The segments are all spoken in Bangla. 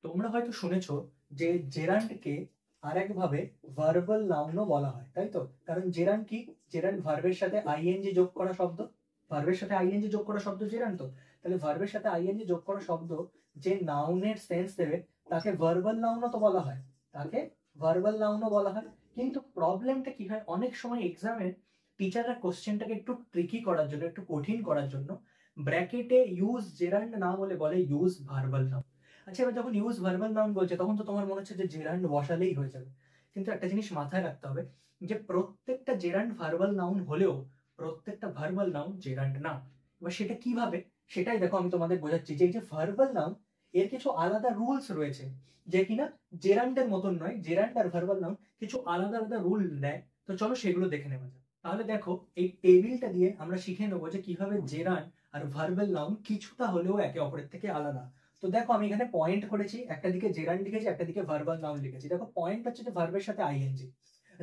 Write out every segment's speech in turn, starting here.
তোমরা হয়তো শুনেছো যে জেরান্ডকে আরেকভাবে ভার্বাল নাউনও বলা হয়, তাই তো? কারণ জেরান্ড কি? জেরান্ড ভার্বের সাথে আইএনজি যোগ করা শব্দ। ভার্বের সাথে আইএনজি যোগ করা শব্দ জেরান্ড তো। তাহলে ভার্বের সাথে আইএনজি যোগ করা শব্দ যে নাউনের সেন্স দেবে তাকে ভার্বাল নাউনও তো বলা হয়, তাকে ভার্বাল নাউনও বলা হয়। কিন্তু প্রবলেমটা কি হয়, অনেক সময় এক্সামে টিচাররা কোশ্চেনটাকে একটু ট্রিকি করার জন্য, একটু কঠিন করার জন্য ব্র্যাকেটে ইউজ জেরান্ড না বলে বলে ইউজ ভার্বাল নাউন। আচ্ছা, এবার যখন ইউজ ভার্বাল নাউন বলছে তখন তো তোমার মনে হচ্ছে যে জেরান্ড বসালেই হয়ে যাবে, কিন্তু একটা জিনিস মাথায় রাখতে হবে যে প্রত্যেকটা জেরান্ড ভার্বাল নাউন হলেও প্রত্যেকটা ভার্বাল নাউন জেরান্ড না। এবার সেটা কিভাবে, সেটাই দেখো আমি তোমাদের বোঝাচ্ছি যে এই যে ভার্বাল নাউন এর কিছু আলাদা রুলস রয়েছে, যে কিনা জেরান্ডের মতন নয়। জেরান্ড আর ভার্বাল নাউন কিছু আলাদা আলাদা রুল নেয়। তো চলো সেগুলো দেখে নেওয়া যাক। তাহলে দেখো এই টেবিলটা দিয়ে আমরা শিখে নেবো যে কিভাবে জেরান্ড আর ভার্বাল নাউন কিছুটা হলেও একে অপরের থেকে আলাদা। তো দেখো আমি এখানে পয়েন্ট করেছি, একটা দিকে জেরান্ড লিখেছি, একটা দিকে ভার্বাল নাউন লিখেছি। দেখো পয়েন্ট হচ্ছে যে ভার্বের সাথে আইএনজি।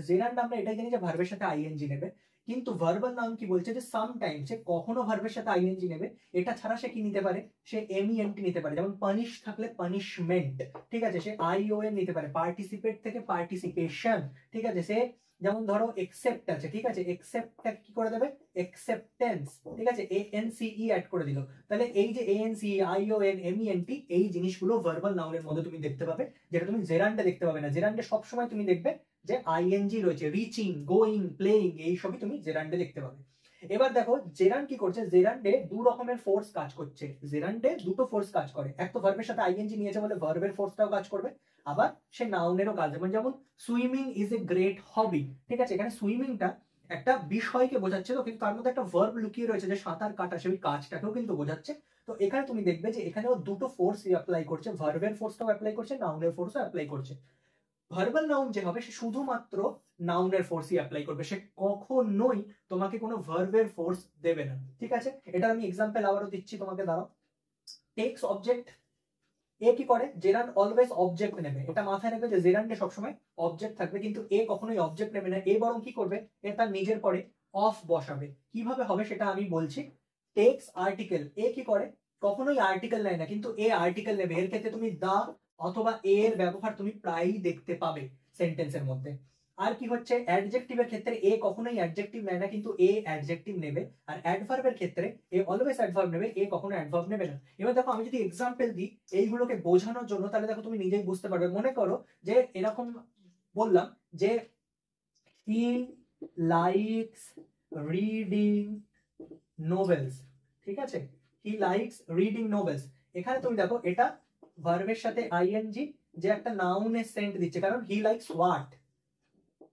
জেরান্ড আমরা এটাই জানি যে ভার্বের সাথে আইএনজি নেবে, কিন্তু ভার্বাল নাউন কি বলছে যে সাম টাইম সে কখনো ভার্বের সাথে আইএনজি নেবে। এটা ছাড়া সে কি নিতে পারে, সে এমইএনটি নিতে পারে। যেমন পানিশ থাকলে পানিশমেন্ট, ঠিক আছে, সে আইওএন নিতে পারে। পার্টিসিপেট থেকে পার্টিসিপেশন, ঠিক আছে। সে যেমন ধরো একসেপ্ট আছে, ঠিক আছে, একসেপ্টটা কি করে দেবে, একসেপ্টেন্স, ঠিক আছে, এএনসিই অ্যাড করে দিল। তাহলে এই যে এএনসি, আইওএন, এমইএনটি এই জিনিসগুলো ভার্বাল নাউনের মধ্যে তুমি দেখতে পাবে, যেটা তুমি জেরান্ডে দেখতে পাবে না। জেরান্ডে সবসময় তুমি দেখবে যে আইএনজি রয়েছে, রিচিং, গোয়িং, প্লেইং, এই সবই তুমি জেরান্ডে দেখতে পাবে। এবার দেখো জেরান্ড কি করছে, জেরান্ডে দু রকমের ফোর্স কাজ করছে। জেরান্ডে দুটো ফোর্স কাজ করে, এক তো ভার্বের সাথে আইএনজি নিয়েছে বলে ভার্বের ফোর্সটাও কাজ করবে, আবার সে নাউনেরও কাজ। যেমন সুইমিং ইজ এ গ্রেট হবি, ঠিক আছে, এখানে সুইমিংটা একটা বিষয়কে বোঝাচ্ছে, তো কিন্তু তার মধ্যে একটা ভার্ব লুকিয়ে রয়েছে যে সাঁতার কাটা, সেই কাজটাকেও কিন্তু বোঝাচ্ছে। তো এখানে তুমি দেখবে যে এখানেও দুটো ফোর্স অ্যাপ্লাই করছে, ভার্বের ফোর্সটাও অ্যাপ্লাই করছে, নাউনের ফোর্সও অ্যাপ্লাই করছে। ভার্বাল নাউন যে হবে সে শুধুমাত্র নাউনের ফোর্সই অ্যাপ্লাই করবে, সে কখনোই তোমাকে কোনো ভার্বের ফোর্স দেবে না, ঠিক আছে। এটা আমি এক্সাম্পল আবারও দিচ্ছি তোমাকে, দাঁড়াও। টেক্স অবজেক্ট, এ কি করে, জেরান্ড অলওয়েজ অবজেক্ট নেবে। এটা মাথায় রাখবে যে জেরান্ডে সবসময় অবজেক্ট থাকবে, কিন্তু এ কখনোই অবজেক্ট নেবে না। এ বরং কি করবে, এ তার নিজের পরে অফ বসাবে। কিভাবে হবে সেটা আমি বলছি। টেক্স আর্টিকেল, এ কি করে, কখনোই আর্টিকেল নেয় না, কিন্তু এ আর্টিকেল নেবে। এর ক্ষেত্রে তুমি দা অথবা এর ব্যবহার তুমি প্রায়ই দেখতে পাবে সেন্টেন্সের মধ্যে। আর কি হচ্ছে, অ্যাডজেক্টিভের ক্ষেত্রে এ কখনোই অ্যাডজেক্টিভ নেয় না, কিন্তু এ অ্যাডজেক্টিভ নেবে। আর অ্যাডভার্বের ক্ষেত্রে এ অলওয়েজ অ্যাডভার্ব নেবে, এ কখনো অ্যাডভার্ব নেবে না। এবার দেখো আমি যদি এক্সাম্পল দিই এইগুলোকে বোঝানোর জন্য, তাহলে দেখো তুমি নিজেই বুঝতে পারবে। মনে করো যে এরকম বললাম যে হি লাইকস রিডিং নোভেলস, ঠিক আছে, হি লাইকস রিডিং নোভেলস। এখানে তুমি দেখো এটা ভার্বের সাথে আইএনজি, যে একটা নাউনের সেন্ট দিচ্ছে, কারণ হি লাইকস হোয়াট,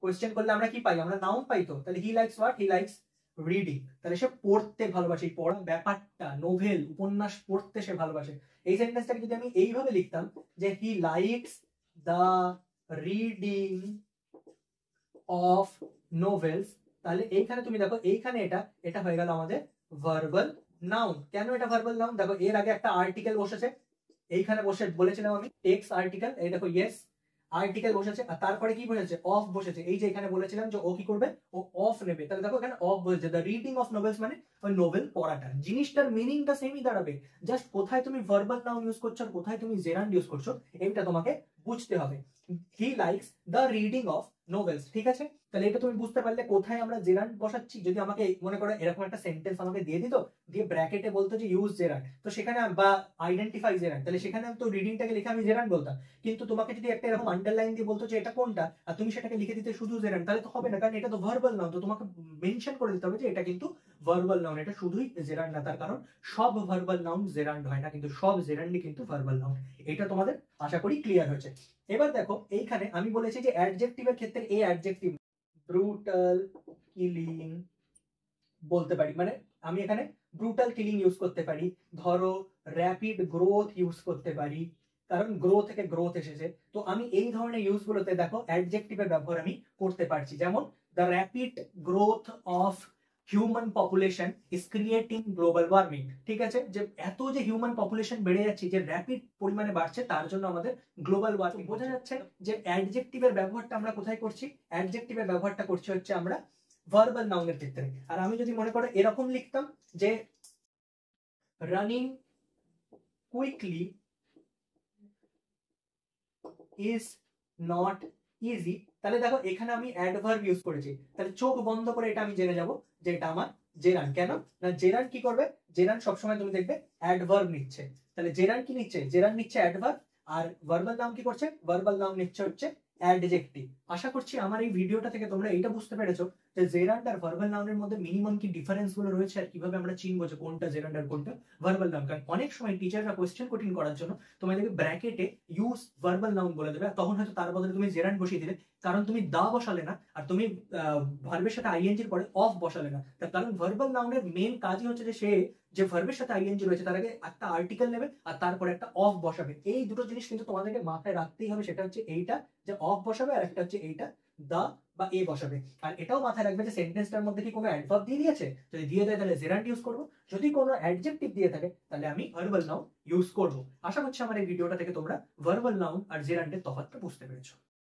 কোয়েশ্চেন করলে আমরা কি পাই, আমরা নাউন পাই। তো তাহলে he likes what, he likes reading, তাহলে সে পড়তে ভালোবাসে, পড়া ব্যাপারটা, নোভেল, উপন্যাস পড়তে সে ভালোবাসে। এই সেন্টেন্সটাকে যদি আমি এইভাবে লিখতাম যে he likes the reading of novels, তাহলে এইখানে তুমি দেখো এইখানে এটা এটা হয়ে গেল আমাদের ভার্বাল নাউন। কেন এটা ভার্বাল নাউন, দেখো এর আগে একটা আর্টিকেল বসেছে, এইখানে বসে বলেছিলাম আমি টেক্স আর্টিকেল, এই দেখো ইয়েস আর্টিকেল বসেছে, আর তারপরে কি বসেছে, অফ বসেছে। এই যে এখানে বলেছিলাম যে ও কি করবে, ও অফ নেবে। তাহলে দেখো এখানে অফ বসেছে, দ্য রিডিং অফ নোভেলস মানে ওই নোভেল পড়াটা। জিনিসটার মিনিংটা সেমই দাঁড়াবে, জাস্ট কোথায় তুমি ভার্বাল নাউন ইউজ করছো আর কোথায় তুমি জেরান্ড ইউজ করছো, এইটা তোমাকে বুঝতে হবে। He likes the reading of novels, ঠিক আছে। তাহলে এটা তুমি বুঝতে পারলে কোথায় আমরা জেরান্ড বসাচ্ছি। যদি আমাকে মনে করো এরকম একটা সেন্টেন্স আমাকে দিয়ে দিত, দিয়ে ব্র্যাকেটে বলতো যে ইউজ জেরান্ড, তো সেখানে বা আইডেন্টিফাই জেরান্ড, তাহলে সেখানে তো রিডিংটাকে লিখে আমি জেরান্ড বলতাম। কিন্তু তোমাকে যদি একটা এরকম আন্ডারলাইন দিয়ে বলতো যে এটা কোনটা, আর তুমি সেটাকে লিখে দিতে শুধু জেরান্ড, তাহলে তো হবে না, কারণ এটা তো ভার্বাল নাউন। তো তোমাকে মেনশন করে দিতে হবে যে এটা কিন্তু ভার্বাল নাউন, এটা শুধুই জেরান্ড না। তার কারণ সব ভার্বাল নাউন জেরান্ড হয় না, কিন্তু সব জেরান্ডই কিন্তু ভার্বাল নাউন। এটা তোমাদের আশা করি ক্লিয়ার হয়েছে। এবার দেখো এইখানে আমি বলেছি যে অ্যাডজেক্টিভের ক্ষেত্রে এ অ্যাডজেক্টিভ, ব্রুটাল কিলিং বলতে পারি, মানে আমি এখানে ব্রুটাল কিলিং ইউজ করতে পারি। ধরো র্যাপিড গ্রোথ ইউজ করতে পারি, কারণ গ্রো থেকে গ্রোথ এসেছে। তো আমি এই ধরনের ইউজ গুলোতে দেখো অ্যাডজেক্টিভের ব্যবহার আমি করতে পারছি। যেমন the rapid growth of human population is creating global warming, ঠিক আছে, যে এত যে হিউম্যান পপুলেশন বেড়ে যাচ্ছে, যে র্যাপিড পরিমাণে বাড়ছে, তার জন্য আমাদের গ্লোবাল ওয়ার্মিং। বোঝা যাচ্ছে যে অ্যাডজেক্টিভের ব্যবহারটা আমরা কোথায় করছি, অ্যাডজেক্টিভের ব্যবহারটা করছি হচ্ছে আমরা ভার্বাল নাউনের ক্ষেত্রে। আর আমি যদি মনে করো এরকম লিখতাম যে running quickly is not easy, তাহলে দেখো এখানে আমি অ্যাডভার্ব ইউজ করেছি, তাহলে চোখ বন্ধ করে এটা আমি জেনে যাব যে এটা আমার জেরান্ড। কেন না, জেরান্ড কি করবে, জেরান্ড সবসময় তুমি দেখবে অ্যাডভার্ব নিচ্ছে, তাহলে জেরান্ড কি নিচ্ছে, জেরান্ড নিচ্ছে অ্যাডভার্ব, আর ভার্বাল নাউন কি করছে, ভার্বাল নাউন নিচ্ছে হচ্ছে অ্যাডজেক্টিভ। আশা করছি আমার এই ভিডিওটা থেকে তোমরা এইটা বুঝতে পেরেছো যে জেরান্ড আর ভার্বাল নাউনের মধ্যে মিনিমাম কি ডিফারেন্স গুলো রয়েছে, আর কিভাবে আমরা চিনবো যে কোনটা জেরান্ড আর কোনটা ভার্বাল নাউন। কারণ অনেক সময় টিচাররা কোয়েশ্চেন কঠিন করার জন্য তোমাদেরকে ব্র্যাকেটে ইউজ ভার্বাল নাউন বলে দেবে, তখন হয়তো তার বদলে তুমি জেরান্ড বসিয়ে দিলে, কারণ তুমি দা বসালে না, আর তুমি ভার্বের সাথে আইএনজির পরে অফ বসালে না। তার কারণ ভার্বাল নাউনের মেন কাজই হচ্ছে যে সে যে ভার্বের সাথে আইএনজি রয়েছে তার আগে একটা আর্টিকেল নেবে আর তারপরে একটা অফ বসাবে। এই দুটো জিনিস কিন্তু তোমাদেরকে মাথায় রাখতেই হবে, সেটা হচ্ছে এইটা যে অফ বসাবে, আর একটা হচ্ছে এইটা দা বা এ বসাবে। আর এটাও মাথায় রাখবে যে সেন্টেন্সটার মধ্যে কি কোনো অ্যাডভার্ব দিয়ে দিয়েছে, যদি দিয়ে দেয় তাহলে জেরান্ড ইউজ করবো, যদি কোনো অ্যাডজেক্টিভ দিয়ে থাকে তাহলে আমি ভার্বাল নাউন ইউজ করবো। আশা করছি আমার এই ভিডিওটা থেকে তোমরা ভার্বাল নাউন আর জেরান্ডের তফাৎটা বুঝতে পেরেছো।